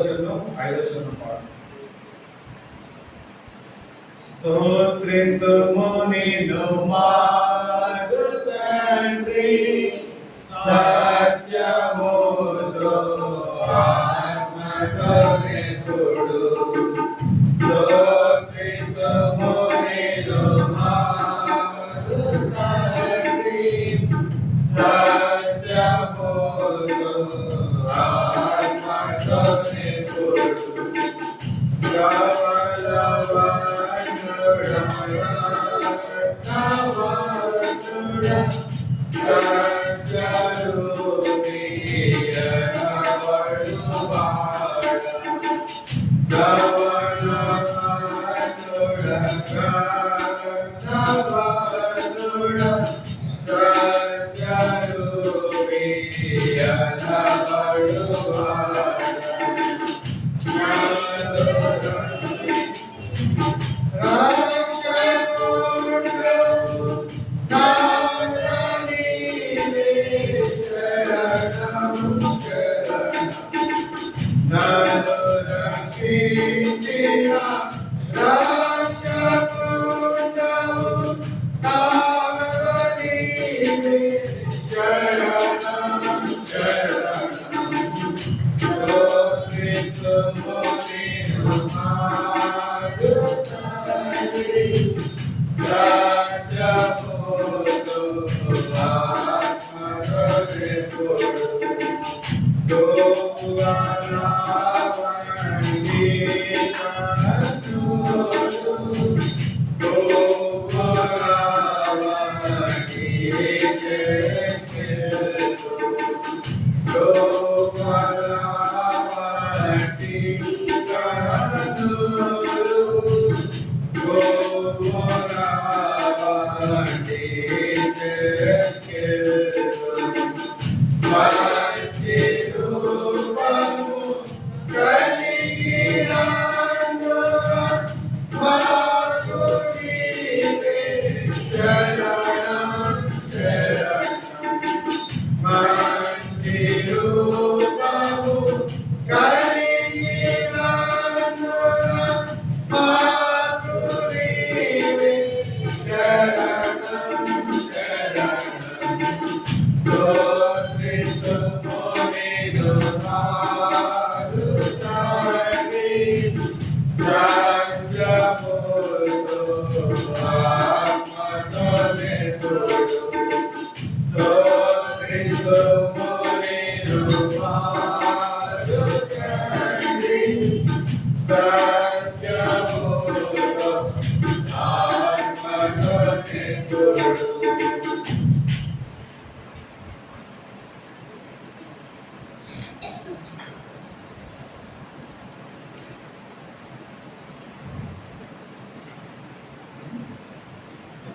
చరణం 5వ చరణం పాడు. స్తోత్రితుము నిన్ను మారు తండ్రి సత్యముతో ఆత్మతో నింపుడు. స్తోత్రితుము నిన్ను మారు తండ్రి సత్యముతో ఆత్మతో నింపుడు.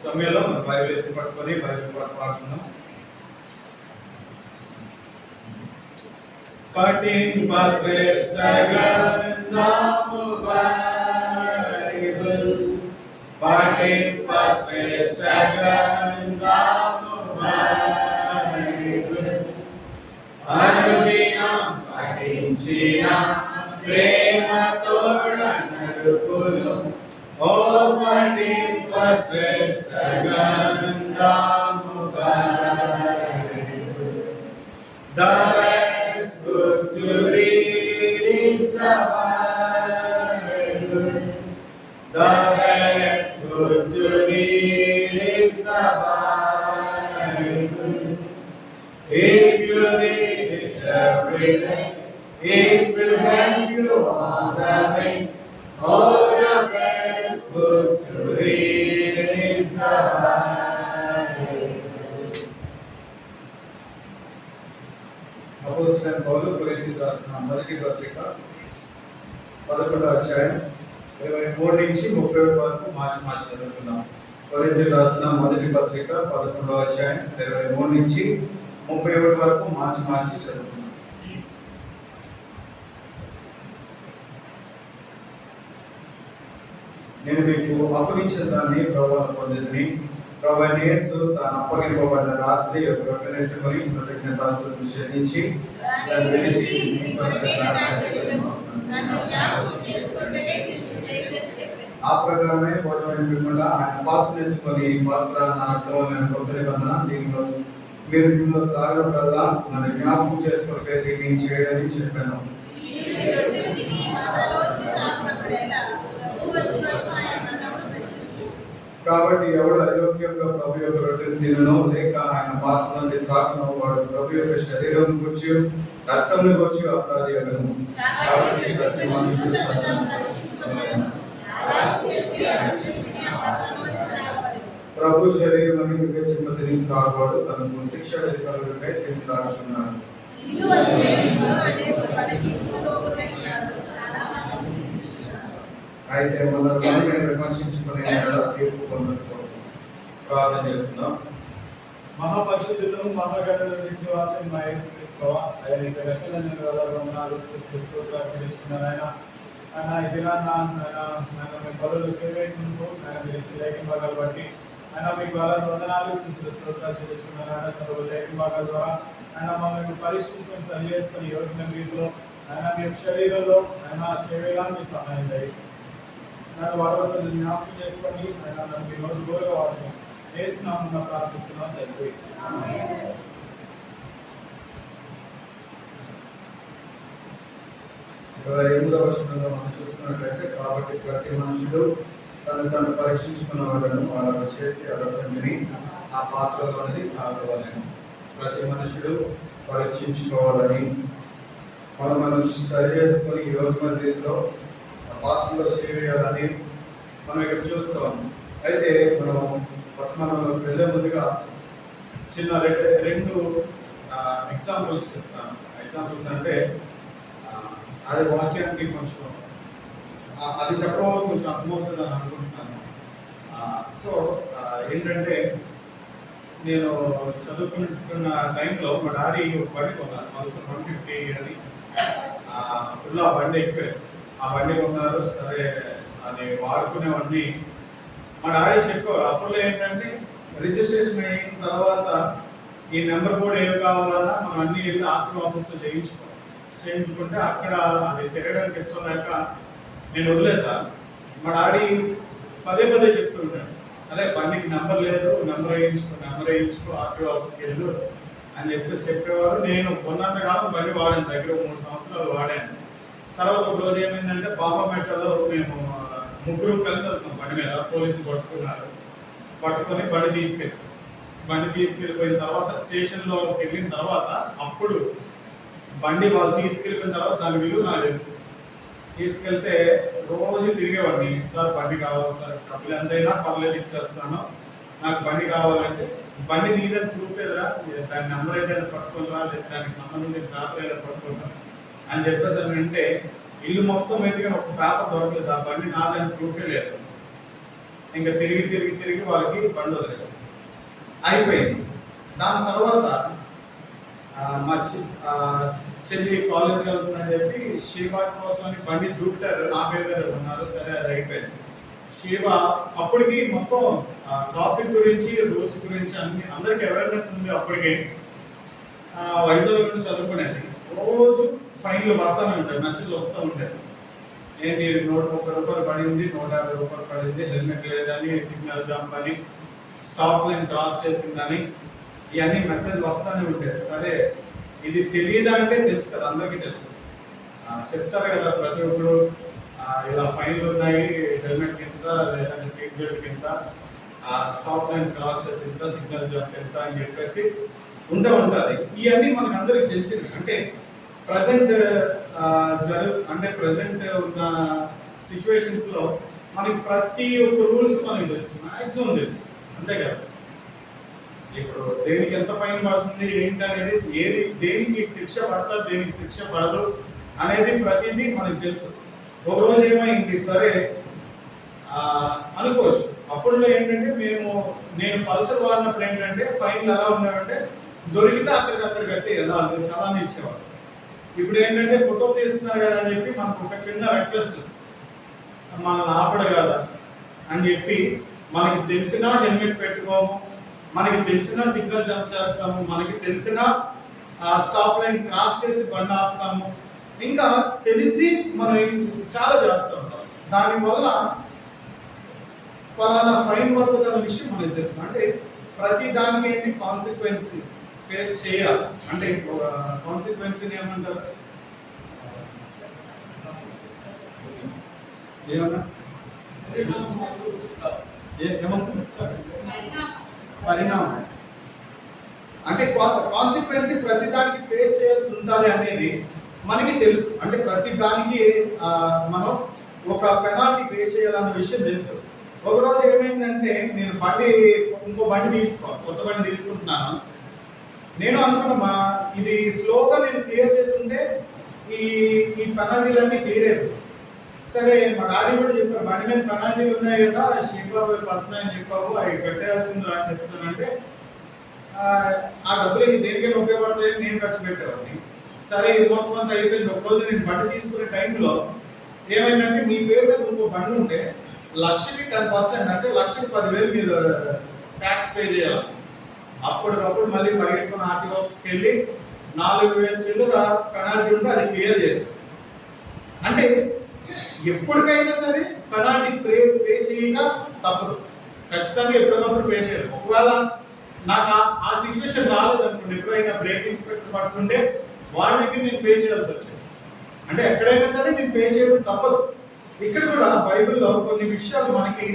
సమయంలో బైబిల్ ఎత్తి పట్టుకొని బైబిల్ పాడుతున్నాం. పఠింపశ్రేష్టగ్రంథము బైబిల్, పఠింపశ్రేష్టగ్రంథము బైబిల్, అనుదినం పఠించిన ప్రేమతోడ నడుపును. ఓ పఠింపశ్రేష్టగ్రంథము Bible. The best book to read is the Bible. The best book to read is the Bible. If you read it every day, it will help you on the way. Oh, the best book to read is the Bible. అపోస్తలుడైన పౌలు కొరింథీయులకు రాసిన మొదటి పత్రిక 11వ అధ్యాయం 23 నుంచి 31 వరకు మార్చి చదువుకుందాం. కొరింథీయులకు రాసిన మొదటి పత్రిక 11వ అధ్యాయం 23 నుంచి 31 వరకు మార్చి చదువుకుందాం. నేను మీకు అప్పగించిన దాన్ని ప్రభువును పొందితిని. ప్రభువైన యేసు తాను అప్పగింపబడిన రాత్రి ఒక రొట్టెనెత్తుకొని కృతజ్ఞతాస్తుతులు చెల్లించి దాన్ని విడిచి మీ కొరకు నా శరీరము నన్ను జ్ఞాపకం చేసుకొనుటకై మీకు చేయమని చెప్పాను. ఆ ప్రకారమే భోజనం ఇవ్వకుండా ఆయన పాత్రనెత్తుకొని ఈ పాత్ర నా రక్తమైన కొత్త నిబంధన దీనిలో మీరు దీనిలో త్రాగడం నన్ను జ్ఞాపకం చేసుకోవటం దీన్ని చేయడని చెప్పాను. కాబట్టి ఎవడు అయోగ్యంగా ప్రభు యొక్క రొట్టెను తిననో లేక ఆయన పాత్ర నుండి త్రాగనో వాడు ప్రభు యొక్క శరీరం గురించి రక్తం గురించి అపరాధి అగను. కాబట్టి ప్రతి మనుషుడు ప్రభు శరీరం అని వివేచింప త్రాగవాడు తనకు శిక్ష అధికారులకై తిని త్రాగుచున్నాడు. అయితే మనల్ని విమర్శించుకునే తీర్పు పొందడం ప్రార్థన చేస్తున్నాం. మహాపరిశుద్ధులు మహాగణులు నివాసం మా యేసుక్రీస్తు ఆయన రెక్కలను వందనాలు స్తుతిస్తున్నాను. ఆయన ఈ దినాన్న మీ పనులు చేయలేకుంటూ ఆయన మీరు లేఖ భాగాలు బట్టి ఆయన మీకు వాళ్ళ వందనాలు స్తోత్రాలు చెల్లిస్తున్నాను. ఆయన చదువు లేఖ భాగాల ద్వారా ఆయన మమ్మల్ని పరీక్షించుకొని సరి చేసుకొని యోగ్య రీతిలో ఆయన మీ శరీరంలో ఆయన చేయడానికి సహాయం చేయండి. నన్ను వాడవద్దు జ్ఞాపకం చేసుకొని ఆయన నన్ను మీ రోజు గోరుగా వాడుతుంది వేసినామని ప్రార్థిస్తున్నాను తండ్రి. 28వ వచనంలో మనం చూసుకున్నట్లయితే కాబట్టి ప్రతి మనుషుడు తను పరీక్షించుకున్న వాళ్ళను చేసి అరవని ఆ పాత్రలోనిది తాగవాలని. ప్రతి మనుషుడు పరీక్షించుకోవాలని మనం సరి చేసుకొని యోగ రీతిలో ఆ పాత్రలో చేయాలని మనం ఇక్కడ చూస్తాం. అయితే మనం వెళ్ళే ముందుగా చిన్న రెండు ఎగ్జాంపుల్స్ చెప్తాను. ఎగ్జాంపుల్స్ అంటే అది వాక్యానికి కొంచెం అది చెప్పడం వల్ల కొంచెం అర్థమవుతుందని అనుకుంటున్నాను. సో ఏంటంటే నేను చదువుకుంటున్న టైంలో మా డాడీ ఒక బండి కొన్నారు, పల్సర్ 150 అని. ఫుల్ ఆ బండి ఎక్కిపోయారు. ఆ బండి కొన్నారు, సరే అది వాడుకునేవన్నీ మా డాడీ చెప్పారు. అప్పుడు ఏంటంటే రిజిస్ట్రేషన్ అయిన తర్వాత ఈ నెంబర్ బోర్డు ఏమి కావాలన్నా మనం అన్ని వెళ్ళి ఆర్టీ ఆఫీస్లో చేయించుకుంటే అక్కడ అది తిరగడానికి ఇష్టం లేక నేను వదిలేసాను. మా డాడీ పదే చెప్తుంటాను, అదే బండికి నెంబర్ లేదు, నెంబర్ వేయించుకో ఆర్టీ ఆఫీస్కి వెళ్ళు అని చెప్పేవారు. నేను కొన్నంతకాలం బండి వాడాను, దగ్గర 3 సంవత్సరాలు వాడాను. తర్వాత ఒక రోజు ఏమైందంటే బాబామెట్టలో మేము ముగ్గురు కలిసి వెళ్తున్నాం బండి మీద. పోలీసులు పట్టుకొని బండి తీసుకెళ్ళిపోయిన తర్వాత స్టేషన్లోకి వెళ్ళిన తర్వాత అప్పుడు బండి వాళ్ళు తీసుకెళ్ళిపోయిన తర్వాత దాని విలువ నాకు తెలుసు. తీసుకెళ్తే రోజు తిరిగేవాడిని, సార్ బండి కావాలి సార్, డబ్బులు ఎంతైనా పర్లేదు ఇచ్చేస్తున్నాను, నాకు బండి కావాలంటే బండి నీదని ప్రూఫ్ ఏదరా, దాని నెంబర్ ఏదైనా పట్టుకోరా, లేదా దానికి సంబంధించిన పేపర్ ఏదైనా పట్టుకోరా అని చెప్పేసి అంటే ఇల్లు మొత్తం వెతికిన ఒక పేపర్ దొరకలేదు. ఆ బండి నాదని ప్రూఫే లేదు. ఇంకా తిరిగి వాళ్ళకి బండి వదిలేసి అయిపోయింది. దాని తర్వాత మా చెల్లి కాలేజ్కి వెళ్తుందని చెప్పి శివ కోసం అని బండి జూపిటారు, నా పేరు మీద ఉన్నారు. సరే అది అయిపోయింది. శివ అప్పటికి మొత్తం ట్రాఫిక్ గురించి రూల్స్ గురించి అందరికి అవేర్నెస్ ఉంది. అప్పటికే వైజాగ్ గురించి చదువుకునేది. రోజు ఫైన్లు పడతానే ఉంటాయి, మెసేజ్ వస్తూ ఉంటాయి. ఏంటి 130 రూపాయలు పడింది, 150 రూపాయలు పడింది, హెల్మెట్ లేదని, సిగ్నల్ జంప్ అని, స్టాప్ లైన్ క్రాస్ చేసిందని, ఇవన్నీ మెసేజ్ వస్తూనే ఉంటాయి. సరే ఇది తెలియదా అంటే తెలుసు కదా, అందరికీ తెలుసు. చెప్తారు కదా ప్రతి ఒక్కరు ఇలా ఫైన్లు ఉన్నాయి, హెల్మెట్ కింద లేదంటే సీట్ బెల్ట్ కింద, స్టాప్ లైన్ క్రాస్ చేసి ఇంత, సిగ్నల్ జంప్ ఎంత అని చెప్పేసి ఉంటుంది. ఇవన్నీ మనకు అందరికి తెలిసినవి. అంటే ప్రజెంట్ ఉన్న సిచ్యువేషన్స్లో మనకి ప్రతి ఒక్క రూల్స్ మనకి తెలుసు, మ్యాక్సిమం తెలుసు, అంతే కదా. ఇప్పుడు దేనికి ఎంత ఫైన్ పడుతుంది ఏంటి అనేది, దేనికి శిక్ష పడుతుంది, దేనికి శిక్ష పడదు అనేది ప్రతిదీ మనకు తెలుసు. ఒక రోజు ఏమైంది, సరే అనుకోవచ్చు. అప్పుడులో ఏంటంటే నేను పల్సర్ వాడినప్పుడు ఏంటంటే ఫైన్లు ఎలా ఉన్నాయంటే దొరికితే అక్కడికక్కడ కట్టి ఎలా చాలానే ఇచ్చేవాడు. ఇప్పుడు ఏంటంటే ఫోటో తీస్తున్నారు కదా అని చెప్పి మనకు ఒక చిన్న రెక్లెస్నెస్, మనల్ని ఆపడు కదా అని చెప్పి మనకి తెలిసిన హెల్మెట్ పెట్టుకోము, మనకి తెలిసిన సిగ్నల్ జంప్ చేస్తాము, మనకి తెలిసిన స్టాప్ లైన్ క్రాస్ చేసి బండి ఆపుతాము, ఇంకా తెలిసి మనం చాలా చేస్తూ ఉంటాం. దానివల్ల ఫలానా ఫైన్ పడుతుంది అన్న విషయం మనకి తెలుసు. అంటే ప్రతి దానికి ఏంటి కాన్సిక్వెన్స్ ఫేస్ చేయాలి. అంటే కాన్సిక్వెన్స్ని ఏమంటారు, ఏమన్నా పరిణామం అంటే కాన్సిక్వెన్స్ ప్రతి దానికి ఫేస్ చేయాల్సి ఉంటుంది అనేది మనకి తెలుసు. అంటే ప్రతి దానికి మనం ఒక పెనాల్టీ పే చేయాలన్న విషయం తెలుసు. ఒకరోజు ఏమైందంటే నేను ఇంకో బండి కొత్త బండి తీసుకుంటున్నాను. నేను అనుకున్నా ఇది స్లోగా నేను క్లియర్ చేస్తుంటే ఈ పెనాల్టీలన్నీ క్లియర్ అయిపోయి. సరే మా డాడీ కూడా చెప్పారు, బండి మీద పెనాల్టీలు ఉన్నాయి కదా, షీబాబు పడుతున్నాయని చెప్పావు, అవి కట్టేయాల్సింది అని చెప్తానంటే ఆ డబ్బులు దేనికైనా ఉపయోగపడతాయని నేను ఖర్చు పెట్టేవాడిని. సరే మొత్తం అంతా అయిపోయింది. ఒకరోజు నేను బండి తీసుకునే టైంలో ఏమైందంటే మీ పేరు మీద ఇంకో బండి ఉంటే 1,00,000కి 10%, అంటే 1,10,000 మీరు ట్యాక్స్ పే చేయాలి. అప్పటికప్పుడు మళ్ళీ పరిగెట్టుకుని ఆర్టీఓ ఆఫీస్కి వెళ్ళి 4,000 చిల్లర పెనాల్టీ ఉంటే అది క్లియర్ చేశారు. అంటే ఎప్పటికైనా సరే పెనాల్టీ పే చేయక తప్పదు, ఖచ్చితంగా ఎప్పటికప్పుడు పే చేయాలి. ఒకవేళ నాకు ఆ సిచ్యువేషన్ రాలేదనుకోండి, ఎప్పుడైనా బ్రేక్ ఇన్స్పెక్టర్ పట్టుకుంటే వాళ్ళ దగ్గర నేను పే చేయాల్సి వచ్చింది. అంటే ఎక్కడైనా సరే నేను పే చేయడం తప్పదు. ఇక్కడ కూడా బైబిల్లో కొన్ని విషయాలు మనకి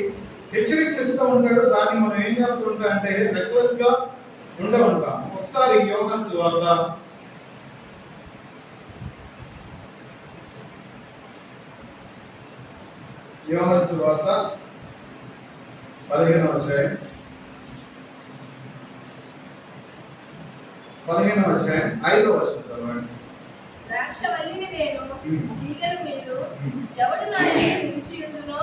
హెచ్చరికలు ఇస్తూ ఉంటాడు. దాన్ని మనం ఏం చేస్తూ ఉంటాం అంటే రెక్లెస్ గా ఉంటాం. ఒకసారి యోహాను సువార్త 15వ అధ్యాయం 5వ వచనం చదవండి. ద్రాక్షవల్లిని నేను, తీగలు మీరు. ఎవడు నా యందు నిలిచియుండునో,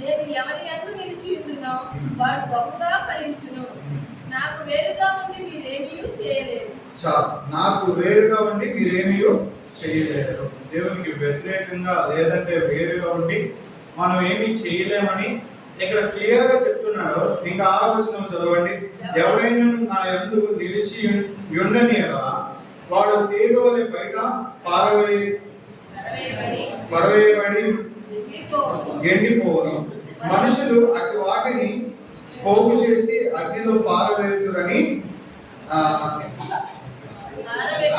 నేను ఎవరి యందు నిలిచియుండునో వాడు బహుగా ఫలించును. నాకు వేరుగా ఉండి మీరేమీ చేయలేరు. నాకు వేరుగా ఉండి మీరేమీ చేయలేరు. దేవునికి వ్యతిరేకంగా లేదంటే వేరుగా ఉండి మనం ఏమీ చేయలేమని ఇక్కడ క్లియర్ గా చెప్తున్నాడు. ఇంకా 6వ వచనం చదవండి. ఎవరైనా నా యందు నిలిచి ఉండని కదా వాడు తీగ వలె బయట పడవేయబడి ఎండిపోవను. మనుషులు అటు వాటిని పోగు చేసి అగ్నిలో పారవేయుదురని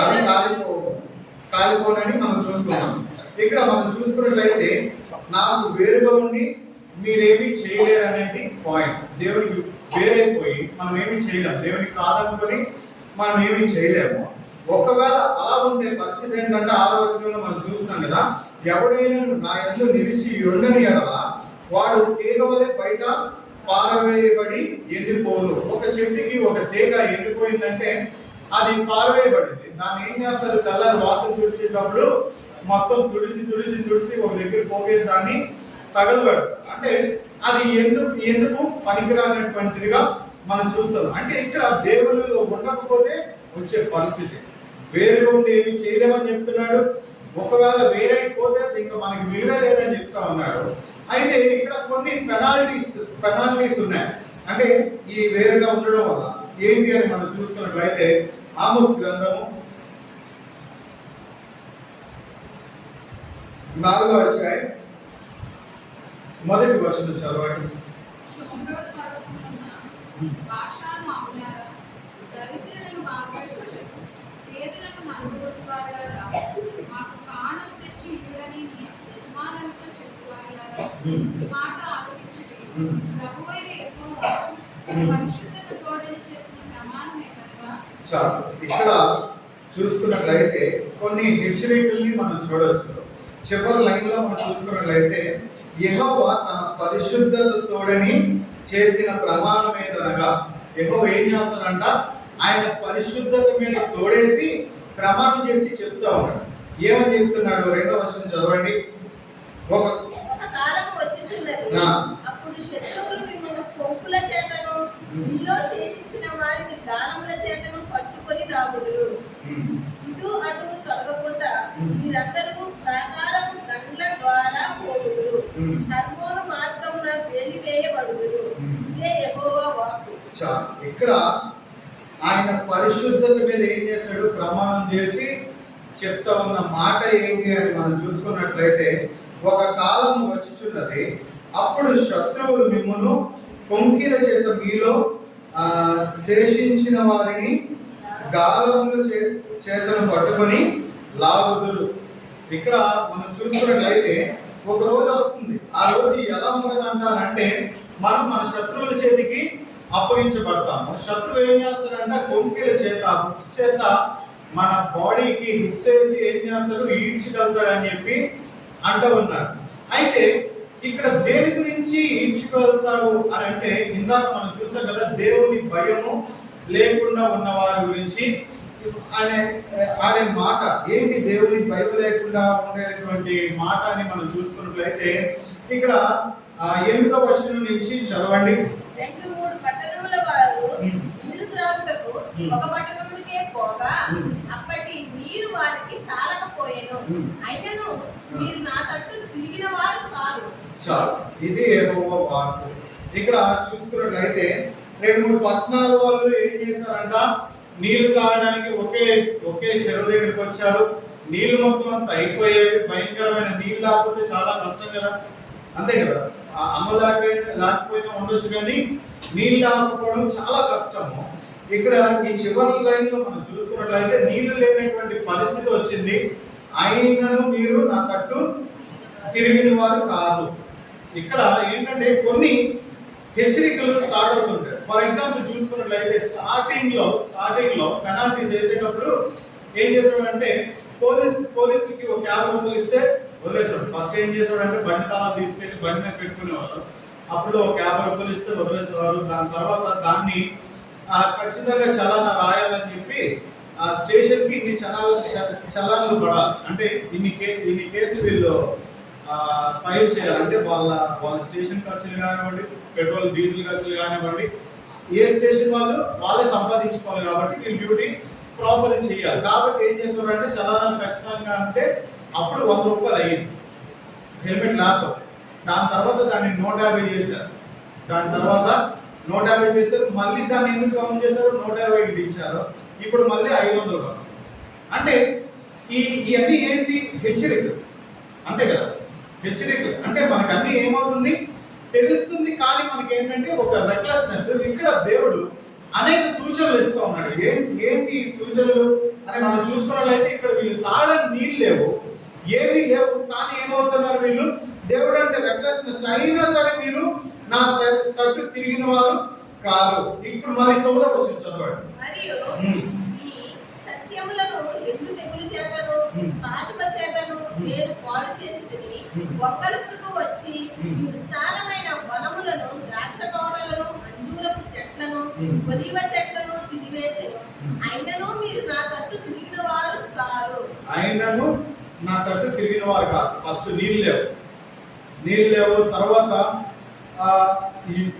అవి కాలిపోనని మనం చూస్తున్నాం. ఇక్కడ మనం చూసుకున్నట్లయితే నాకు వేరుగా ఉండి మీరేమీ చేయలేరు అనేది పాయింట్. దేవునికి వేరైపోయి మనం ఏమీ చేయలేము, దేవునికి కాదనుకొని మనం ఏమీ చేయలేము. ఒకవేళ అలా ఉంటే పరిస్థితి ఏంటంటే 6వ వచనంలో మనం చూస్తున్నాం కదా, ఎవడైనా నా యందు నిలిచి ఉండని ఎడల వాడు తీగ వలె బయట పారవేయబడి ఎండిపోను. ఒక చెట్టుకి ఒక తీగ ఎండిపోయిందంటే అది పారవేయబడింది. దాన్ని ఏం చేస్తారు, తెల్లారి వాటర్ తుడిచేటప్పుడు మొత్తం తుడిసి ఒక దగ్గర పోగేసి దాన్ని తగలబెడతారు. అంటే అది ఎందుకు పనికిరానటువంటిదిగా మనం చూస్తాం. అంటే ఇక్కడ దేవునిలో ఉండకపోతే వచ్చే పరిస్థితి. వేరే ఉండి ఏమి చేయలేమని చెప్తున్నాడు. ఒకవేళ వేరైపోతే ఇంకా మనకి విలువే లేదని చెప్తా ఉన్నాడు. అయితే ఇక్కడ కొన్ని పెనాల్టీస్ ఉన్నాయి. అంటే ఈ వేరుగా ఉండడం వల్ల ఏంటి అని మనం చూసుకున్నట్లయితే ఆమోస్ గ్రంథము 4వ అధ్యాయం 1వ వచనం చదవండి. ఇక్కడ చూసుకున్నట్లయితే కొన్ని హెచ్చరికల్ని మనం చూడవచ్చు. చివరి లైన్ లో మనం చూసుకున్నట్లయితే యెహోవా తన పరిశుద్ధతతోడని చేసిన ప్రమాణం ఏదనగా, యెహోవా ఏం చేస్తాడంట, ఆయన పరిశుద్ధత మీద తోడేసి ప్రమాణం చేసి చెప్తా ఉన్నాడు. ఏమని చెప్తున్నాడు, 2వ వచనం చదవండి. ఒక కాలం వచ్చుచున్నది, అప్పుడు శత్రువులు మిమ్మల్ని కొంపుల చేతను మీలో శేషించిన వారిని దానముల చేతను పట్టుకొని రాగుదురు. ఇటు అటు తొలగకుండా మీరందరూ ప్రాకారపు గండ్ల ద్వారా పోగుదురు. హర్మోను మార్గమున వెలివేయబడుదురు. ఇదే ఇక్కడ ఆయన పరిశుద్ధత మీద ఏం చేశాడు, ప్రమాణం చేసి చెప్తా ఉన్న మాట ఏంటి అని మనం చూసుకున్నట్లయితే, ఒక కాలం వచ్చుచున్నది, అప్పుడు శత్రువులు మిమ్మును కొంకిల చేత మీలో శేషించిన వారిని గాలముల చేతను పట్టుకొని లాగుదురు. ఇక్కడ మనం చూసుకున్నట్లయితే ఒక రోజు వస్తుంది, ఆ రోజు ఎలా ఉంటుందంటారంటే, మనం మన శత్రువుల చేతికి అప్పగించబడతాము. శత్రువు ఏం చేస్తారంటే కొంకిల చేత, హుక్స్ చేత మన బాడీకి హుక్స్ వేసి ఏం చేస్తారు, ఈడ్చగలుగుతారు అని చెప్పి అంటూ ఉన్నారు. అయితే ఇక్కడ దేని గురించి ఈడ్చుకెళ్తారు అని అంటే, ఇందాక మనం చూసాం కదా, దేవుని భయము లేకుండా ఉన్న వారి గురించి అనే మాట ఏంటి, దేవుని భయం లేకుండా ఉండేటువంటి మాట అని మనం చూసుకున్నట్లయితే, ఇక్కడ 8వ వచనం నుంచి చదవండి. 2-3 పట్టణముల వారు ఇల్లు త్రాగుటకు ఒక పట్టణమునికే పోగా అప్పటి మీరు వారికి చాలకపోయెను, అయినను మీరు నా తట్టు తిరిగిన వారు కాదు. చాలు, ఇది యెహోవా వాక్కు. ఇక్కడ చూసుకున్నట్లయితే 2-3 పట్టణాల వాళ్ళు ఏం చేశారంట, నీళ్లు తాగడానికి ఒకే చెరువు దగ్గరికి వచ్చారు. నీళ్లు మొత్తం అంతా అయిపోయేవి, భయంకరమైన నీళ్ళు లేకపోతే చాలా కష్టం కదా, అంతే కదా. లేకపోయినా ఉండొచ్చు, కానీ నీళ్ళు లేకపోవడం చాలా కష్టము. ఇక్కడ ఈ చివరి లైన్ లో మనం చూసుకున్నట్లయితే నీళ్లు లేనటువంటి పరిస్థితి వచ్చింది, అయినను మీరు నా తట్టు తిరిగిన వారు కాదు. ఇక్కడ ఏంటంటే కొన్ని హెచ్చరికలు స్టార్ట్ అవుతుంటాయి. ఫర్ ఎగ్జాంపుల్ చూసుకున్నట్లయితే స్టార్టింగ్ లో పెనాల్టీస్ వేసేటప్పుడు ఏం చేస్తాడంటే, పోలీసులకి ఒక 50 రూపాయలు ఇస్తే వదిలేసాడు. ఫస్ట్ ఏం చేసాడంటే బండి తాళాలు తీసుకెళ్లి బండి మీద పెట్టుకునేవారు. అప్పుడు ఒక 50 రూపాయలు ఇస్తే వదిలేసేవారు. దాని తర్వాత దాన్ని ఖచ్చితంగా చలానా రాయాలని చెప్పి ఆ స్టేషన్ కి ఇన్ని చలానాలు పడాలి, అంటే ఇన్ని కేసులు వీళ్ళు ఫైల్ చేయాలి. అంటే వాళ్ళ స్టేషన్ ఖర్చులు కానివ్వండి, పెట్రోల్ డీజిల్ ఖర్చులు కానివ్వండి, ఏ స్టేషన్ వాళ్ళే సంపాదించుకోవాలి కాబట్టి వీళ్ళు డ్యూటీ ప్రాపర్ చేయాలి. కాబట్టి ఏం చేసేవారంటే చలానాలు ఖచ్చితంగా అంటే అప్పుడు 100 రూపాయలు అయ్యింది హెల్మెట్ లేకపోతే. దాని తర్వాత దాన్ని 150 చేశారు. దాని తర్వాత 150 చేశారు. మళ్ళీ దాన్ని ఎందుకు కౌంట్ చేశారు, 120కి ఇచ్చారు. ఇప్పుడు మళ్ళీ 500. అంటే ఇవన్నీ ఏంటి, హెచ్చరికలు, అంతే కదా. హెచ్చరికలు అంటే మనకు అన్ని ఏమవుతుంది తెలుస్తుంది, కానీ మనకి ఏంటంటే ఒక రెక్లెస్నెస్. ఇక్కడ దేవుడు అనేక సూచనలు ఇస్తూ ఉన్నాడు. ఏంటి సూచనలు అని మనం చూసుకున్నట్లయితే, ఇక్కడ వీళ్ళు తాగడానికి నీళ్ళు లేవు, ఏమీ లేవు, కానీ ఏమవుతున్నారు వీళ్ళు, దేవుడు అంటే రెక్లెస్నెస్, అయినా సరే మీరు నా తట్టు తిరిగిన వారు కాదు. ఇప్పుడు మళ్ళీ 9వ వచనం చదవండి. మరియు ఈ సస్యములను ఎండు తెగులు చేతను కాటుక చేతను నేను పాడు చేసితిని, ఒక్కల పురుగు వచ్చి ఈ విస్తారమైన వనములను, ద్రాక్ష తోటలను, అంజూరపు చెట్లను, ఒలీవ చెట్లను తినివేసెను, అయినను మీరు నా తట్టు తిరిగిన వారు కారు. అయినను నా తట్టు తిరిగిన వారు కాదు. ఫస్ట్ నీళ్ళు లేవు. తర్వాత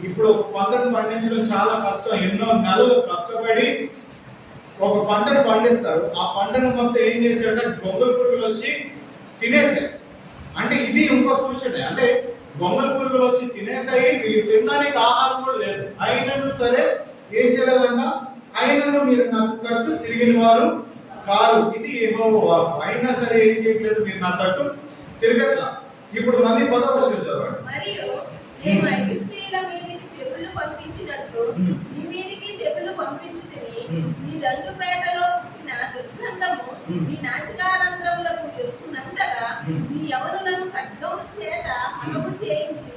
ఇప్పుడు పంటను పండించడం చాలా కష్టం. ఎన్నో నెలలు కష్టపడి ఒక పంటను పండిస్తారు. ఆ పంటను మొత్తం ఏం చేశారంటే గొంగళ పురుగులు వచ్చి తినేసాయి. అంటే ఇది ఇంకో సూచన. అంటే గొంగళ పురుగులు వచ్చి తినేసాయి, వీళ్ళు తినడానికి ఆహారం కూడా లేదు. అయినను సరే ఏం చేయలేదంట, అయినను మీరు నా తట్టు తిరిగిన వారు కాదు. ఇది యెహోవా వాక్కు. అయినా సరే ఏం చేయట్లేదు, మీరు నా తట్టు తిరగట్లా. ఇప్పుడు మళ్ళీ 10వ వచనం చదవండి. మరియు నేను ఐగుప్తీయుల మీదికి తెగుళ్లు పంపించినట్టు నీ మీదికి తెగుళ్లు పంపించితిని, నీ దండుపేటలో పుట్టిన దుర్గంధము నీ నాసికారంధ్రములకు ఎక్కునంతగా నీ యవనులను ఖడ్గము చేత హతము చేయించి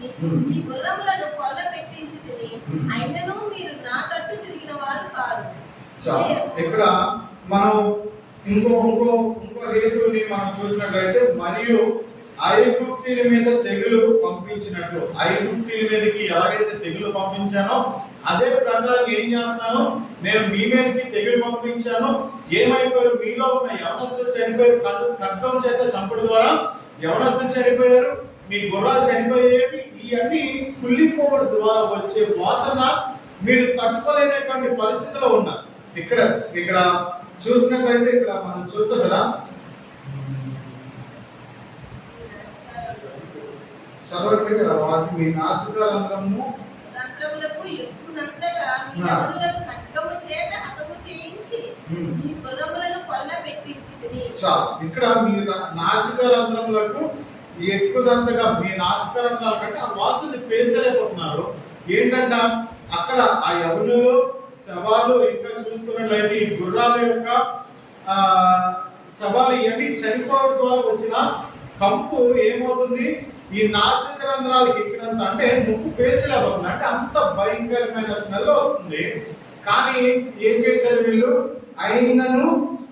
నీ గుర్రములను కొల్ల పెట్టించితిని, అయినను మీరు నా తట్టు తిరిగిన వారు కాదు. ఇక్కడ మనం ఇంకో హేతువుని మనం చూసినట్లయితే, మరియు ఐగుప్తీయుల మీద తెగులు పంపించినట్లు, ఐగుప్తీయుల మీదకి ఎలాగైతే తెగులు పంపించానో అదే ప్రకారం ఏం చేస్తాను, నేను మీ మీదకి తెగులు పంపించాను. ఏమైపోయారు, మీలో ఉన్న యవనస్తులు చనిపోయారు, ఖడ్గం చేత చంపుడు ద్వారా యవనస్తులు చనిపోయారు, మీ గుర్రాలు చనిపోయేవి. ఇవన్నీ కుళ్ళిపోవడం ద్వారా వచ్చే వాసన మీరు తట్టుకోలేనటువంటి పరిస్థితిలో ఉన్నారు. ఇక్కడ చూసినట్లయితే ఇక్కడ మనం చూస్తాం కదా, చదవట్లేదు కదా, వాటి మీ నాసికారంధ్రములకు ఎక్కునంతగా మీ యవనులను ఖడ్గము చేత హతము చేయించి మీ గుర్రములను కొల్ల పెట్టించితిని. ఇక్కడ మీరు నాసిక రంధ్రములకు ఎక్కుదంతగా మీ నాసిక రంధ్రాల కంటే ఆ వాసన పేల్చలేకపోతున్నారు. ఏంటంట అక్కడ ఆ యవనులు శవాలు ఇంకా చూసుకున్నట్లయితే ఈ గుర్రాల యొక్క శవాలు ఇవన్నీ చనిపోవడం ద్వారా వచ్చిన కంపు ఏమవుతుంది, ఈ నాసిక రంధ్రాలకు ఎక్కినంత అంటే ముక్కు పేర్చలేకపోతుంది. అంటే అంత భయంకరమైన స్మెల్ వస్తుంది. కానీ ఏం చేయట్లేదు వీళ్ళు, అయినను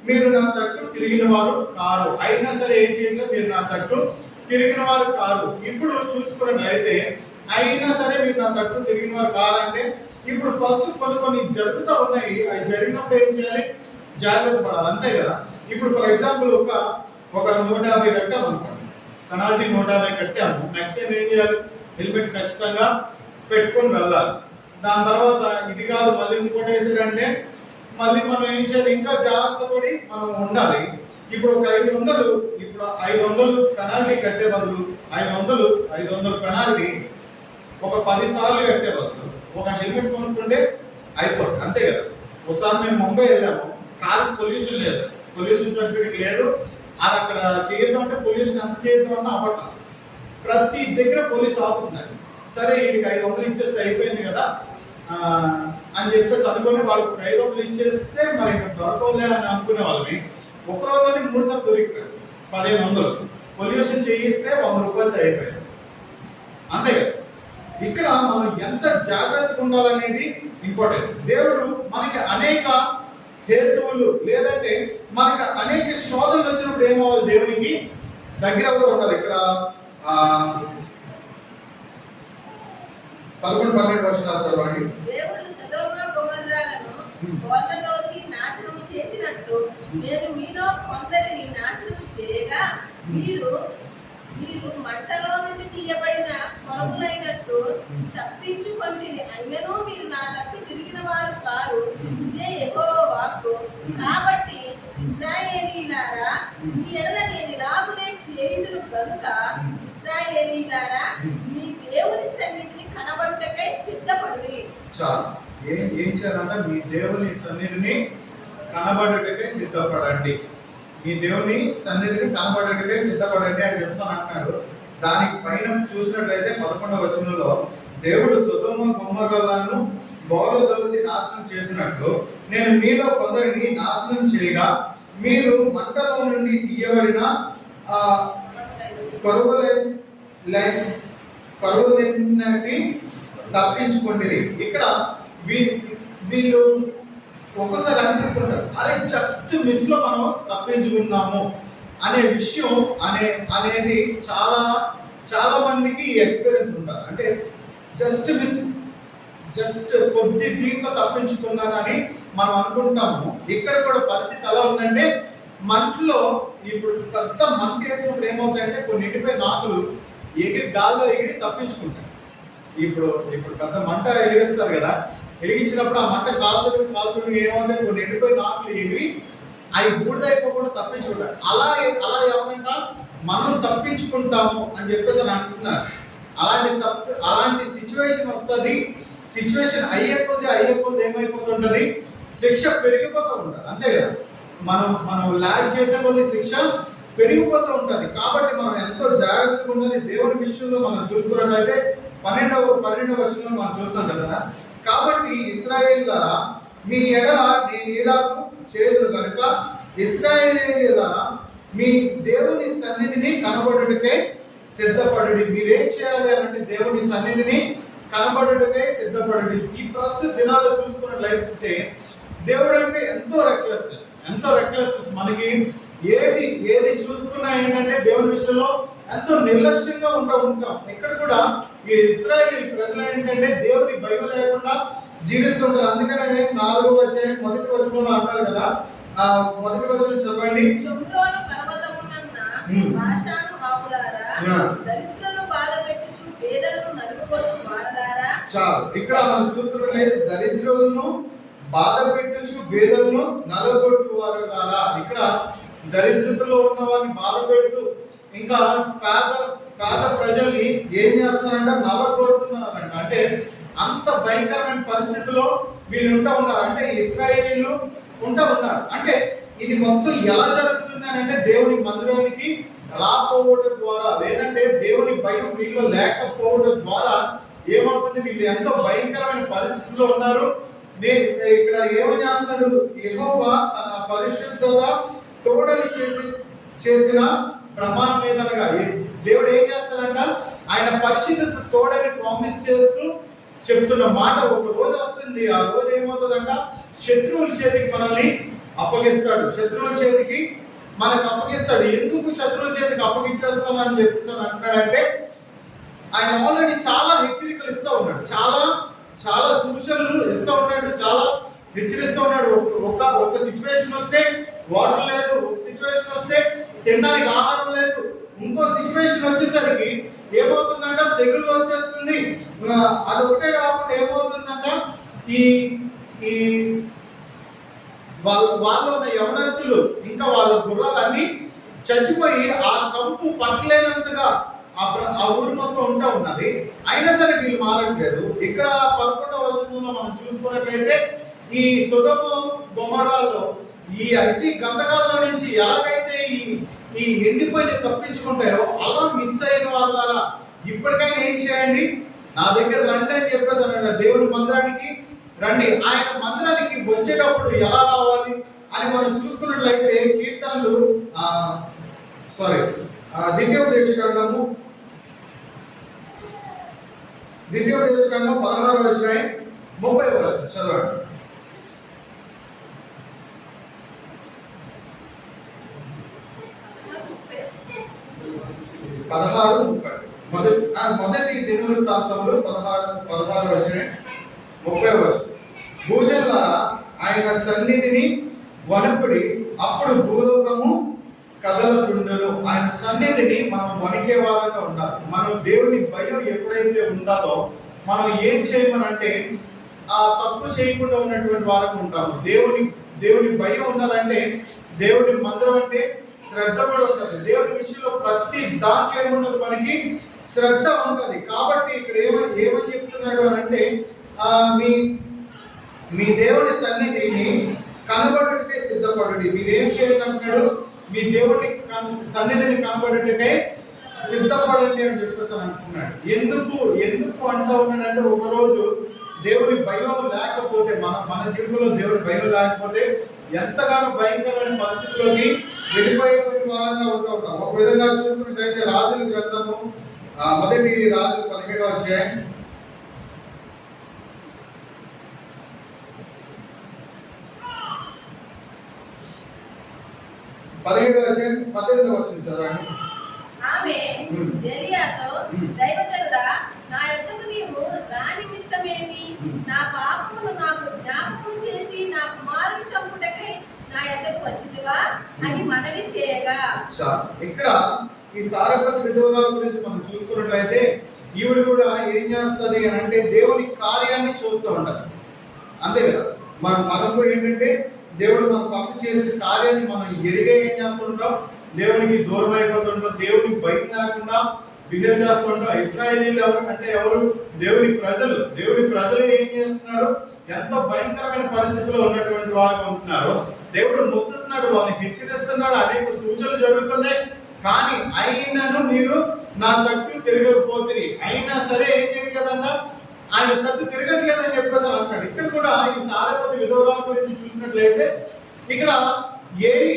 మీరు నా తట్టు తిరిగిన వారు కారు. అయినా సరే ఏం చేయట్లేదు, మీరు నా తట్టు తిరిగిన వారు కారు. ఇప్పుడు చూసుకున్నట్లయితే అయినా సరే మీరు నా తట్టు తిరిగిన వారు కారు అంటే ఇప్పుడు ఫస్ట్ కొన్ని జరుగుతూ ఉన్నాయి. అవి జరిగినప్పుడు ఏం చేయాలి, జాగ్రత్త పడాలి, అంతే కదా. ఇప్పుడు ఫర్ ఎగ్జాంపుల్ ఒక 150 కట్టాము అనుకోండి, పెనాల్టీ 150 కట్టాము. నెక్స్ట్ టైం ఏం చేయాలి, హెల్మెట్ ఖచ్చితంగా పెట్టుకొని వెళ్ళాలి. దాని తర్వాత ఇది కాదు మళ్ళీ ఇంకోటి వేసాడంటే మళ్ళీ మనం ఏం చేయాలి, ఇంకా జాగ్రత్త పడి మనం ఉండాలి. ఇప్పుడు ఒక 500, ఇప్పుడు 500 పెనాల్టీ కట్టే బదులు 500 పెనాల్టీ ఒక 10 సార్లు కట్టే బదులు ఒక హెల్మెట్ కొనుక్కుంటే అయిపోతుంది, అంతే కదా. ఒకసారి మేము ముంబై వెళ్ళాము, కార్ పొల్యూషన్ లేదు, పొల్యూషన్ సర్టిఫికేట్ లేదు. అది అక్కడ చేయడం అంటే పొల్యూషన్ ఎంత చేయడం అన్న అవ్వట్ల, ప్రతి దగ్గర పోలీసు ఆపుతున్నారు. సరే వీడికి 500 ఇచ్చేస్తే అయిపోయింది కదా అని చెప్పేసి అనుకుని వాళ్ళకి 500 ఇచ్చేస్తే మరి ఇంకా దొరకలే అని అనుకునే వాళ్ళని ఒక రోజులోనే 3 సార్లు దొరికిపోయారు. 1500 పొల్యూషన్ చేయిస్తే 100 రూపాయలతో అయిపోయింది, అంతే కదా. ఇక్కడ మనం ఎంత జాగ్రత్తగా ఉండాలనేది ఇంపార్టెంట్. దేవుడు మనకి అనేక హేతువులు లేదంటే మనకి అనేక శోధనలు వచ్చినప్పుడు ఏమవ్వాలి, దేవునికి దగ్గర కూడా ఉండాలి. ఇక్కడ 11-12 వర్షాలు చదవండి. దేవుడు సొదొమ గొమొర్రాలను బోర్లదోసి నాశనము చేసినట్టు నేను మీలో కొందరిని నాశనము చేయగా మీరు మంటలో నుండి తీయబడిన కొరములైనట్టు తప్పించుకొంటిరి. అయినను మీరు నా తట్టు తిరిగిన వారు కారు, ఇదే యెహోవా వాక్కు. కాబట్టి ఇశ్రాయేలీయులారా, మీ ఎడల నేను ఇలాగునే చేయుదును గనుక ఇశ్రాయేలీయులారా, మీ దేవుని సన్నిధిని కనబడుటకై సిద్ధపడుడి. ఏం చేయాలంటే మీ దేవుని సన్నిధిని కనబడుటకై సిద్ధపడండి. మీ దేవుని సన్నిధిని కనబడుటకై సిద్ధపడండి అని చెప్తాను అంటున్నాడు. దానికి పైన చూసినట్లయితే 11వ వచనంలో దేవుడు సొదొమ గొమొర్రాలను బోరదోసి నాశనం చేసినట్టు నేను మీలో కొందరిని నాశనం చేయగా మీరు మంటలో నుండి తీయబడిన కరువులన్నిటి తప్పించుకుంటుంది. ఇక్కడ వీళ్ళు ఒక్కసారి అనిపిస్తుంటారు, అరే జస్ట్ మిస్ లో మనం తప్పించుకున్నాము అనే విషయం అనేది చాలా మందికి ఎక్స్పీరియన్స్ ఉంటుంది. అంటే జస్ట్ మిస్, జస్ట్ కొద్ది దీంట్లో తప్పించుకున్నానని మనం అనుకుంటాము. ఇక్కడ కూడా పరిస్థితి ఎలా ఉందంటే మంటలో ఇప్పుడు పెద్ద మంట వేసినప్పుడు ఏమవుతాయంటే కొన్ని ఇంటిపై నాకులు ఎగిరి గాల్లో ఎగిరి తప్పించుకుంటాయి. ఇప్పుడు పెద్ద మంట ఎలిగిస్తారు కదా, ఎలిగించినప్పుడు ఆ మంట కాలుతుంది ఏమవుతాయి, కొన్ని ఎండిపోయి నాకులు ఎగిరి అవి బూడిదైపోకుండా తప్పించుకుంటారు. అలా ఏమన్నా మనం తప్పించుకుంటాము అని చెప్పేసి అని అంటున్నారు. అలాంటి సిచ్యువేషన్ వస్తుంది. సిచ్యువేషన్ అయ్యే కొద్ది ఏమైపోతుంటది, శిక్ష పెరిగిపోతూ ఉంటుంది, అంతే కదా. మనం ల్యాగ్ చేసే కొద్ది శిక్ష పెరిగిపోతూ ఉంటుంది. కాబట్టి మనం ఎంతో జాగ్రత్తగా ఉండాలి దేవుని విషయంలో. మనం చూసుకున్నట్లయితే 12వ వచనంలో మనం చూస్తాం కదా. కాబట్టి ఇశ్రాయేలీయులారా, మీ ఎడల నేను ఇలాగు చేయుదును కనుక ఇశ్రాయేలీయులారా, మీ దేవుని సన్నిధిని కనబడుటకై సిద్ధపడుడి. మీరేం చేయాలి అంటే దేవుని సన్నిధిని కనబడుటకై సిద్ధపడుడి. ఈ ప్రస్తుత దినాల్లో చూసుకున్నట్లయితే దేవుడు అంటే ఎంతో రెక్లెస్నెస్. మనకి ఏది చూసుకున్నా ఏంటంటే దేవుని విషయంలో ఎంతో నిర్లక్ష్యంగా ఉంటాం. ఇక్కడ కూడా ఈ ఇశ్రాయేలు ప్రజలు ఏంటంటే దేవుని భయం లేకుండా జీవిస్తుంటారు. అందుకనే 4వ అధ్యాయం 1వ వచనంలో అంటారు కదా, 1వ వచనం చదవండి. షోమ్రోను పర్వతమునన్న బాషాను ఆవులారా, దరిద్రులను బాధపెట్టుచు పేదలను నలుగుకొట్టు వారలారా. చాలు. ఇక్కడ మనం చూసుకున్నట్లయితే దరిద్రులను బాధపెట్టుచు పేదలను నలుగొట్టు వారలారా. ఇక్కడ దరిద్రతలో ఉన్న వారిని బాధ పెడుతూ ఇంకా పేద ప్రజల్ని ఏం చేస్తున్నారంటే నలగొడుతున్నారంట. అంటే అంత భయంకరమైన పరిస్థితిలో వీళ్ళు ఉంటా ఉన్నారు. అంటే ఇశ్రాయేలీలు ఉంటా ఉన్నారు. అంటే ఇది మొత్తం ఎలా జరుగుతుంది అని అంటే దేవుని మందిరానికి రాకపోవడం ద్వారా, లేదంటే దేవుని భయం వీళ్ళు లేకపోవడం ద్వారా ఏమవుతుంది, వీళ్ళు ఎంతో భయంకరమైన పరిస్థితిలో ఉన్నారు. నేను ఇక్కడ ఏమని చేస్తున్నాడు, యెహోవా తన పరిశుద్ధత తోడని చేసిన ప్రమాణం ఏదనగా, దేవుడు ఏం చేస్తాడంట, ఆయన పరిశుద్ధత తోడని ప్రామిస్ చేస్తూ చెప్తున్న మాట ఒక రోజు వస్తుంది. ఆ రోజు ఏమవుతుందంట, శత్రువుల చేతికి మనల్ని అప్పగిస్తాడు. శత్రువుల చేతికి మనకు అప్పగిస్తాడు. ఎందుకు శత్రువుల చేతికి అప్పగించేస్తానని చెప్పేసి అంటాడంటే, ఆయన ఆల్రెడీ చాలా హెచ్చరికలు ఇస్తూ ఉన్నాడు, చాలా సూచనలు ఇస్తూ ఉన్నాడు, చాలా హెచ్చరిస్తూ ఉన్నాడు. ఒక సిచ్యువేషన్ వస్తే వాటర్ లేదు, ఒక సిచ్యువేషన్ వస్తే తినడానికి ఆహారం లేదు, ఇంకో సిచ్యువేషన్ వచ్చేసరికి ఏమవుతుందంట, తెగుళ్ళు వచ్చేస్తుంది. అది ఒకటే కాకుండా ఏమవుతుందంట, ఈ ఈ వాళ్ళు ఉన్న యవనస్తులు ఇంకా వాళ్ళ గుర్రాలన్నీ చచ్చిపోయి ఆ కంపు పట్టలేనంతగా ఆ ఊరు మొత్తం ఉంటా ఉన్నది. అయినా సరే వీళ్ళు మారట్లేదు. ఇక్కడ 11వ వచనంలో మనం చూసుకున్నట్లయితే, ఈ సొదొమ గొమొర్రాలో ఈ అగ్ని గంధకాల్లో నుంచి ఎలాగైతే ఈ ఎండిపోయిన తప్పించుకుంటాయో, అలా మిస్ అయిన వాళ్ళ ఇప్పటికైనా ఏం చేయండి, నా దగ్గర రండి అని చెప్పేసి అన్నాడు. దేవుని మందిరానికి రండి. ఆయన మందిరానికి వచ్చేటప్పుడు ఎలా రావాలి అని మనం చూసుకున్నట్లయితే, కీర్తనలు ద్వితీయోపదేశకాండము 16వ అధ్యాయం 30వ వచనం చదవండి. 16:30 మొదటి దినవృత్తాంతంలో 16వ అధ్యాయం 30వ వచనం. భూజనులారా, ఆయన సన్నిధిని వణుకుడి, అప్పుడు భూలోకము కదలకుండును. ఆయన సన్నిధిని మనం వణికే వారంగా ఉండాలి. మనం దేవుని భయం ఎప్పుడైతే ఉండాలో మనం ఏం చేయమనంటే, ఆ తప్పు చేయకుండా ఉన్నటువంటి వారికి ఉంటాము. దేవుని భయం ఉన్నదంటే, దేవుని మందిరం అంటే శ్రద్ధ కూడా ఉంటుంది. దేవుని విషయంలో ప్రతి దాంట్లో ఏముండదు, మనకి శ్రద్ధ ఉంటుంది. కాబట్టి ఇక్కడ ఏమని చెప్తున్నాడు అని అంటే, మీ దేవుని సన్నిధిని కనబడుటకే సిద్ధపడుడి. మీరేం చేయాలంటాడు, మీ దేవుని సన్నిధిని కనబడుటకే సిద్ధపడండి అని చెప్పేసి అంటున్నాడు. ఎందుకు అంటూ ఉన్నాడంటే, ఒకరోజు దేవుని భయం లేకపోతే, మన జీవితంలో దేవుని భయం లేకపోతే ఎంతగానో భయంకరమైన పరిస్థితుల్లోకి వెళ్ళిపోయేటువంటి వారంగా ఉంటూ ఉంటాం. ఒక విధంగా చూసుకున్నట్లయితే రాజుల గ్రంథము మొదటి రాజులు 17వ అధ్యాయం 18వ వచనం చదవండి. ఆమె ఎలీయాతో, దైవజనుడా, నా యొద్దకు నీవు రానిమిత్తమేమి? నా పాపమును నాకు జ్ఞాపకం చేసి నా కుమారుని చంపుటకై నా యొద్దకు వచ్చితివా అని మనవి చేయగా. ఇక్కడ ఈ సారపతి విధవరాల గురించి మనం చూసుకున్నట్లయితే, ఈవిడ కూడా ఏం చేస్తుంది అని అంటే, దేవుని కార్యాన్ని చూస్తూ ఉంటది. అంతే కదా, మనం కూడా ఏంటంటే, దేవుడు మన పట్ల చేసిన కార్యాన్ని మనం ఎరిగే ఏం చేస్తుంటాం, దేవునికి దూరం అయిపోతుంటాం, దేవునికి భయం లేకుండా బిహేవ్ చేస్తుంటాం. ఇశ్రాయేలీలు ఎవరు? దేవుని ప్రజలు ఏం చేస్తున్నారు, ఎంతో భయంకరమైన పరిస్థితిలో ఉన్నటువంటి వారు ఉంటున్నారు. దేవుడు మొత్తున్నాడు, వాళ్ళని హెచ్చరిస్తున్నాడు, అనేక సూచనలు జరుగుతున్నాయి. కానీ అయినను మీరు నా తట్టు తిరగకపోతే, అయినా సరే ఏం చేయగలదంట, ఆయన తట్టు తిరగట్లేదని చెప్పేసి అంటాడు. ఇక్కడ కూడా ఈ సారపతి విధవరాల గురించి చూసినట్లయితే, ఇక్కడ ఏలి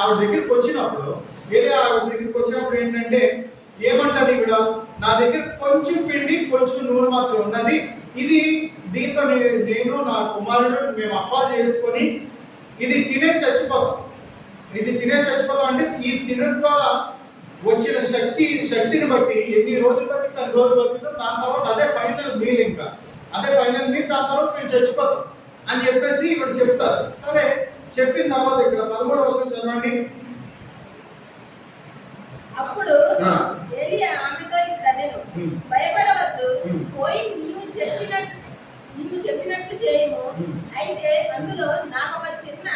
ఆవిడ దగ్గరికి వచ్చినప్పుడు ఏంటంటే ఏమంటది, ఇక్కడ నా దగ్గర కొంచెం పిండి కొంచెం నూనె మాత్రం ఉన్నది, దీంతో నేను నా కుమారుడు మేము అప్పాలు చేసుకొని ఇది తినేసి చచ్చిపోతాం అంటే, ఈ తినడం ద్వారా వచ్చిన శక్తిని బట్టి ఎన్ని రోజులు బట్టి తన రోజులు బతితో, దాని తర్వాత అదే ఫైనల్ మీల్, దాని తర్వాత మేము చచ్చిపోతాం అని చెప్పేసి ఇక్కడ చెప్తారు. సరే, చెప్పిన తర్వాత ఇక్కడ 13వ వచనం చదవండి. అప్పుడు ఎలీయా ఆమెతో ఇట్లనెను, భయపడవద్దు, పోయి నీవు చెప్పినట్లు చేయము. అయితే అందులో నాకు ఒక చిన్న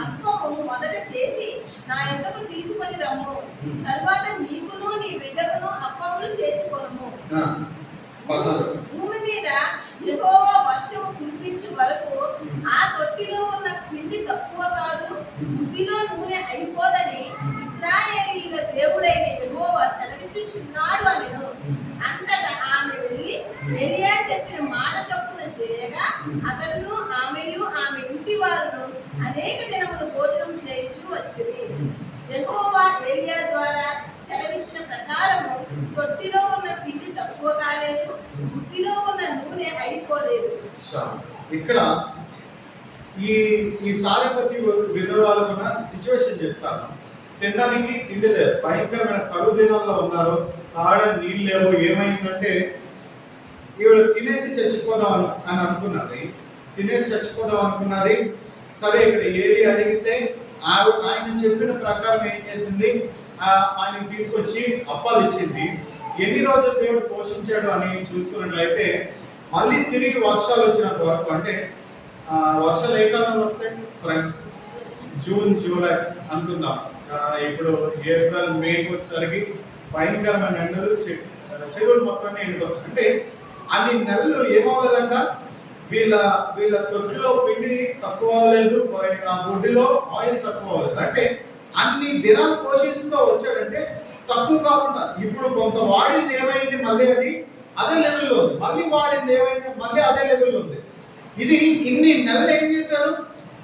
అప్పము మొదట చేసి నా యొద్దకు తీసుకొని రమ్ము, తరువాత నీకును నీ బిడ్డకును అప్పములు చేసి కొనుము. భూమి మీద యెహోవా వర్షము కురిపించు వరకు ఆ తొట్టిలో ఉన్న పిండి తక్కువ కాదు, బుడ్డిలో నూనె అయిపోదని ఇశ్రాయేలీయుల దేవుడైన యెహోవా సెలవిచ్చుచున్నాడు అనెను. అంతటా ఆమె వెళ్ళి ఎలియా చెప్పిన మాట చొప్పున చేయగా అతడును ఆమెయు ఆమె ఇంటి వారును అనేక దినములు భోజనం చేయుచూ వచ్చిరి. యెహోవా ఎలియా ద్వారా సెలవిచ్చిన ప్రకారము తొట్టిలో ఉన్న పిండి తక్కువ కాలేదు, బుట్టిలో ఉన్న నూనె అయిపోలేదు. ఇక్కడ ఈ సారెపతి విధవాలకు ఉన్న సిచ్యువేషన్ చెప్తాను. తినడానికి తిండి లేదు, భయంకరమైన కరువు దినాల్లో ఉన్నారు, తాగడానికి నీళ్ళు లేవు. ఏమైందంటే ఈవిడ తినేసి చచ్చిపోదాం అని అనుకున్నది. సరే ఇక్కడ ఏది అడిగితే ఆయన చెప్పిన ప్రకారం ఏం చేసింది, ఆయన తీసుకొచ్చి అప్పాలు ఇచ్చింది. ఎన్ని రోజులు దేవుడు పోషించాడు అని చూసుకున్నట్లయితే మళ్ళీ తిరిగి వర్షాలు వచ్చినంత వరకు, అంటే వర్షాలు ఏ కాలంలో వస్తాయి ఫ్రెండ్స్? జూన్ జూలై అనుకుందాం. ఇప్పుడు ఏప్రిల్ మేకి వచ్చేసరికి భయంకరమైన ఎండలు, చెరువులు మొత్తం ఎండిపోతుంది. అంటే అన్ని నెలలు ఏమవ్వలేదంట, వీళ్ళ తొట్టిలో పిండి తక్కువ అవ్వలేదు, ఆ గుడ్డిలో ఆయిల్ తక్కువ అవ్వలేదు. అంటే అన్ని దినాలు పోషిస్తూ వచ్చాడంటే తక్కువ కాకుండా ఇప్పుడు కొంత వాడింది ఏమైంది, మళ్ళీ అది అదే లెవెల్లో ఉంది, మళ్ళీ వాడింది ఏమైంది, మళ్ళీ అదే లెవెల్లో ఉంది. ఇది ఇన్ని నెలలు ఏం చేశారు?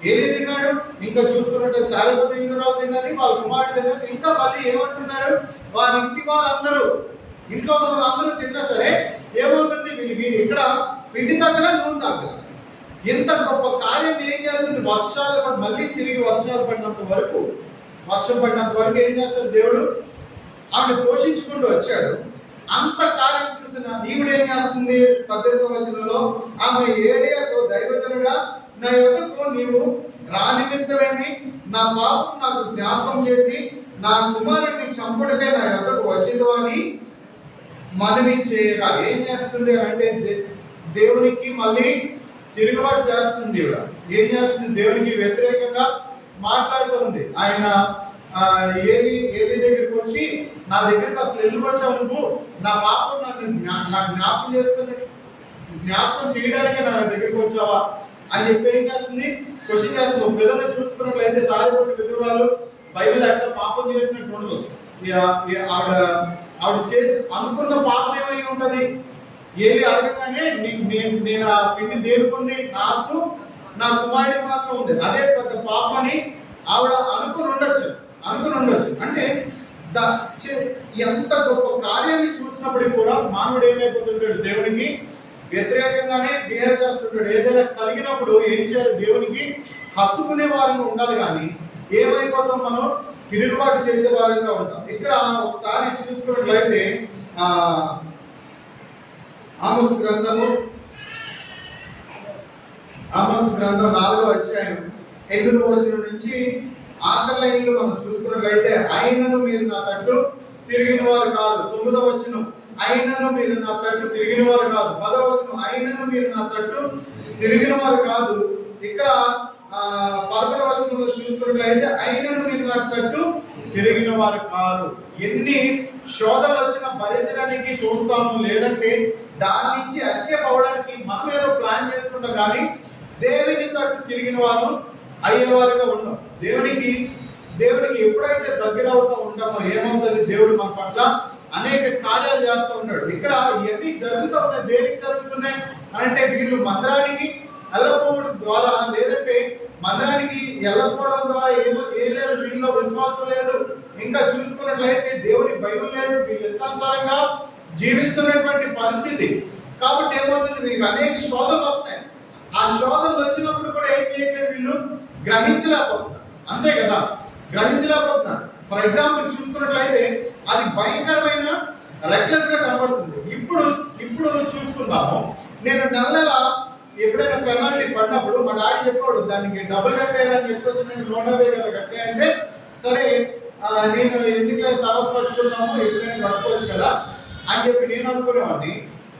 ఏది తిన్నాడు? ఇంకా చూసుకున్నట్టు సారెపతి విధురాలు తిన్నది, వాళ్ళ కుమారుడు తిన్నది. ఇంకా మళ్ళీ ఏమంటున్నాడు, వారి ఇంటి వాళ్ళందరూ, ఇంట్లో అందరూ తిన్నా సరే ఏమవుతుంది, వీళ్ళు ఇక్కడ పిండి తగ్గల, నూనె తగ్గల. ఇంత గొప్ప కార్యం ఏం చేస్తుంది? వర్షాలు మళ్ళీ తిరిగి వర్షం పడినంత వరకు ఏం చేస్తారు దేవుడు? ఆవిడ పోషించుకుంటూ వచ్చాడు. అంత కార్యం చూసిన ఈవిడ ఏం చేస్తుంది? 18వ వచనంలో ఆమె ఏలియాతో, దైవజనుడా నా యొద్దకు నీవు రానిమిత్తమేమి, నా పాపం నాకు జ్ఞాపకం చేసి నా కుమారుడిని చంపుడికే నా యొద్దకు వచ్చిందో అని మనవి చేయగా ఏం చేస్తుంది అంటే దేవునికి మళ్ళీ తిరుగుబాటు చేస్తుంది. ఈవిడ ఏం చేస్తుంది? దేవునికి వ్యతిరేకంగా మాట్లాడుతుంది. ఆయన ఏలి దగ్గరికి వచ్చి, నా దగ్గరికి అసలు ఎందుకు వచ్చావు నువ్వు? నా పాపం నాకు జ్ఞాపకం చేయడానికి నా దగ్గరికి వచ్చావా అని చెప్పి ఏం చేస్తుంది? క్వశ్చన్ చేస్తుంది. ఒక విధంగా చూసుకున్నట్లయితే సారెపతి విధురాలు బైబిల్ ఎక్కడ పాపం చేసినట్టు ఉండదు. ఆవిడ చేసి అనుకున్న పాపం ఏమై ఉంటది? ఏది అడగగానే నేను ఆ పిండి దేనికుంది, నాకు నా కుమారుడికి మాత్రం ఉంది, అదే పెద్ద పాపని ఆవిడ అనుకుని ఉండొచ్చు. అంటే ఎంత గొప్ప కార్యాన్ని చూసినప్పటికీ కూడా మానవుడు ఏమైపోతుంటాడు? దేవునికి వ్యతిరేకంగానే బిహేవ్ చేస్తుంటాడు. ఏదైనా కలిగినప్పుడు ఏం చేయాలి? దేవునికి హత్తుకునే వారంగా ఉండాలి, కానీ ఏమైపోతాం? మనం తిరుగుబాటు చేసే వారంగా ఉంటాం. ఇక్కడ ఒకసారి చూసుకున్నట్లయితే ఆమోసు గ్రంథం 4వ అధ్యాయం 8వ వచనం నుంచి ఆఖరి లైన్లో మనం చూసుకున్నట్లయితే అయినను మీరు నా తట్టు తిరిగిన వారు కాదు. 9వ వచనం అయినను మీరు నా తట్టు తిరిగిన వారు కాదు. 10వ వచనం అయినను మీరు నా తట్టు తిరిగిన వారు కాదు. ఇక్కడ 11వ వచనంలో చూసుకున్నట్లయితే అయినను మీరు నా తట్టు తిరిగిన వారు కాదు. ఎన్ని శోధనలు వచ్చినా భరించడానికి చూస్తాము, లేదంటే దాని నుంచి ఎస్కేప్ అవ్వడానికి మనం ఏదో ప్లాన్ చేసుకుంటాం, కానీ దేవుని తట్టు తిరిగిన వారు అయ్యేవారుగా ఉంటాం. దేవునికి ఎప్పుడైతే దగ్గర అవుతూ ఉంటామో ఏమవుతుంది? దేవుడు మన పట్ల అనేక కార్యాలు చేస్తూ ఉంటాడు. ఇక్కడ ఇవన్నీ జరుగుతూ ఉన్నాయి. దేనికి జరుగుతున్నాయి అంటే వీళ్ళు మందిరానికి వెళ్ళకపోవడం ద్వారా, లేదంటే మందిరానికి వెళ్ళకపోవడం ద్వారా ఏం లేదు, వీళ్ళలో విశ్వాసం లేదు, ఇంకా చూసుకున్నట్లయితే దేవుని భయం లేదు, వీళ్ళు ఇష్టానుసారంగా జీవిస్తున్నటువంటి పరిస్థితి. కాబట్టి ఏమవుతుంది? వీళ్ళకి అనేక శోధనలు వస్తాయి. ఆ శోధనలు వచ్చినప్పుడు కూడా ఏం చేయట్లేదు, వీళ్ళు గ్రహించలేకపోతున్నారు. అంతే కదా, గ్రహించలేకపోతున్నారు. ఫర్ ఎగ్జాంపుల్ చూసుకున్నట్లయితే అది భయంకరమైన రెక్లెస్ గా కనబడుతుంది. ఇప్పుడు చూసుకుందాము. నేను నెల ఎప్పుడైనా పెనాల్టీ పడినప్పుడు మా డాడీ చెప్పాడు, దానికి డబ్బులు కట్టేయాలని చెప్పేసి నేను లోన్ అవే కదా కట్టే అంటే, సరే నేను ఎందుకు తర్వాత పట్టుకున్నాము, ఎప్పుడైనా కట్టుకోవచ్చు కదా అని చెప్పి నేను అనుకునేవాడిని.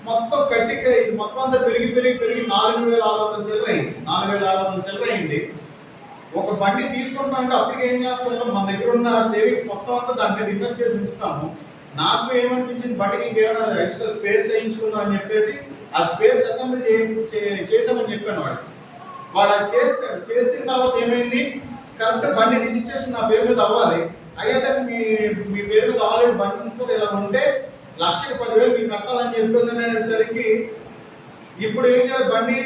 మొత్తం కట్టిక ఇది మొత్తం అంతా పెరిగి 4,600 చిల్లర అయింది. ఒక బండి తీసుకుంటాం అంటే అప్పటికి ఏం చేస్తుంటాం, మన దగ్గర ఉన్న సేవింగ్స్ మొత్తం అంతా దాని మీద ఇన్వెస్ట్ చేసి ఉంచుతాము. నాకు ఏమనిపించింది, బండికి ఇంకేమైనా ఎక్స్ట్రా స్పేస్ వేయించుకుందాం అని చెప్పేసి ఆ స్పేర్స్ అసెంబ్లీ చేసామని చెప్పాను వాడు అది చేసిన తర్వాత ఏమైంది, కరెక్ట్ బండి రిజిస్ట్రేషన్ నా పేరు మీద అవ్వాలి. అయ్యేసరికి మీ పేరు మీద ఆల్రెడీ బండి ఉంది సార్, ఇలా ఉంటే 1,10,000 మీకు కట్టాలని చెప్పేసి అనేసరికి ఇప్పుడు ఏం చేయాలి, బండి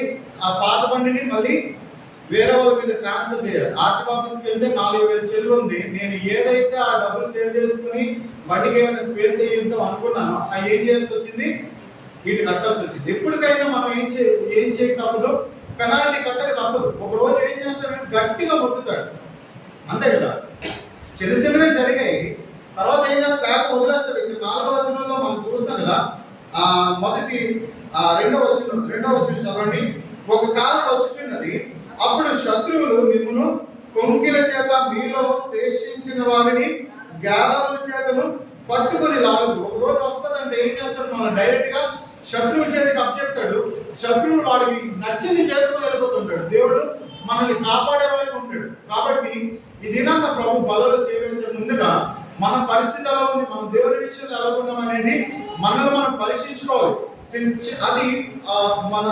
ఆ పాత బండిని మళ్ళీ వేరే వాళ్ళ మీద ట్రాన్స్ఫర్ చేయాలి. ఆర్టీ ఆఫీస్కి వెళ్తే 4,000 చెల్లు ఉంది. నేను ఏదైతే ఆ డబ్బులు సేవ్ చేసుకుని బండికి ఏమైనా స్పేర్స్ వేయద్దాం అనుకున్నానో అవి ఏం చేయాల్సి వచ్చింది, వీటి కట్టాల్సి వచ్చింది. ఎప్పటికైనా మనం ఏం చేయక తప్పదు, పెనాల్టీ కట్టక తప్పదు. ఒక రోజు ఏం చేస్తాడంటే గట్టిగా మొత్తుతాడు, అంతే కదా. చిన్న చిన్నవే జరిగాయి, తర్వాత ఏం చేస్తాడు, స్లాబ్ వదిలేస్తాడు. ఇక్కడ 4వ వచనంలో మనం చూస్తాం కదా, రెండవ వచనం చదవండి. ఒక కాలం వచ్చుచున్నది, అప్పుడు శత్రువులు మిమ్మును కొంకిల చేత మీలో శేషించిన వారిని గాలాల చేతను పట్టుకొని లాగదు. ఒక రోజు వస్తుందంటే ఏం చేస్తాడు, మనం డైరెక్ట్ గా శత్రువుల చేతికి అప్పచెప్తాడు. శత్రువులు వాడికి నచ్చింది చేసుకుని వెళ్ళిపోతుంటాడు. దేవుడు మనల్ని కాపాడేవాడిగా ఉంటాడు. కాబట్టి ఈ దినాన్న ప్రభు బలలో చేసే ముందుగా మన పరిస్థితి ఎలా ఉంది, మనం దేవుని విషయంలో ఎలా ఉన్నాం అనేది మనల్ని మనం పరీక్షించుకోవాలి. అది మన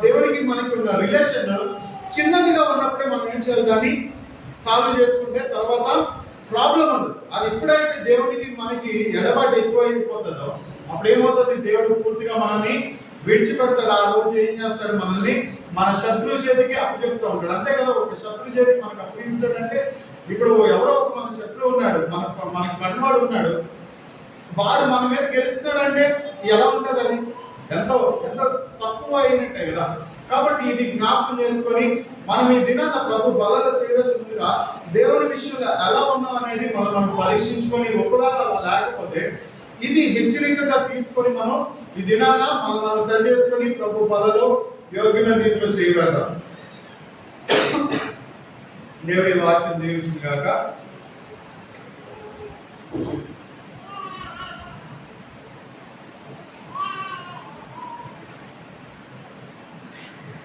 దేవుడికి మనకి ఉన్న రిలేషన్ చిన్నదిగా ఉన్నప్పుడే మనం ఏం చేయాలి, దాన్ని సాల్వ్ చేసుకుంటే తర్వాత ప్రాబ్లం ఉండదు. అది ఎప్పుడైతే దేవుడికి మనకి ఎడబాటు ఎక్కువైపోతుందో అప్పుడు ఏమవుతుంది, దేవుడు పూర్తిగా మనల్ని విడిచిపెడతాడు. ఆ రోజు ఏం చేస్తాడు, మనల్ని మన శత్రువు చేతికి అప్పచెప్తూ ఉంటాడు. అంతే కదా, ఒక శత్రువు చేతికి మనకు అప్పగించాడంటే, ఇప్పుడు ఎవరో ఒక మన శత్రువు ఉన్నాడు, మనకి కన్నవాడు ఉన్నాడు, వాడు మన మీద గెలుస్తున్నాడంటే ఎలా ఉంటుంది, అది ఎంతో తక్కువ అయినట్టే కదా. కాబట్టి ఇది జ్ఞాపకం చేసుకొని మనం ఈ దినాన్న ప్రభు బలలో చేయవలసి ముందుగా దేవుని విషయంలో ఎలా ఉన్నాం అనేది మనం పరీక్షించుకొని, ఒకవేళ అలా లేకపోతే ఇది హెచ్చరికగా తీసుకొని మనం ఈ దినాన మనం సరి చేసుకొని ప్రభు బలలో యోగ్యమైన రీతిలో చేయగలుగుతాం. దేవుడి వాక్యం దీవించును గాక.